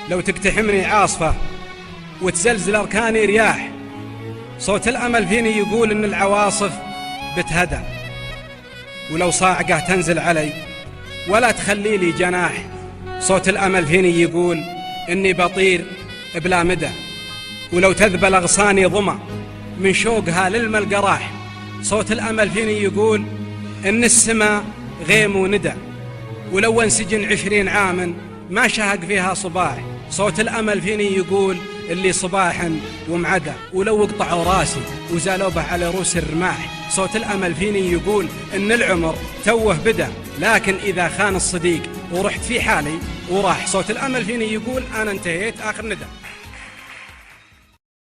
لو تقتحمني عاصفة وتزلزل أركاني رياح، صوت الأمل فيني يقول إن العواصف بتهدى. ولو صاعقة تنزل علي ولا تخلي لي جناح، صوت الأمل فيني يقول إني بطير بلا مدى. ولو تذبل أغصاني ظما من شوقها للملقراح، صوت الأمل فيني يقول إن السماء غيم وندى. ولو انسجن 20 عاما ما شهق فيها صباح، صوت الأمل فيني يقول اللي صباحا ومعدى. ولو اقطعوا راسي وزالوا به على روس الرماح، صوت الأمل فيني يقول إن العمر توه بدا. لكن إذا خان الصديق ورحت في حالي وراح، صوت الأمل فيني يقول أنا انتهيت آخر ندى.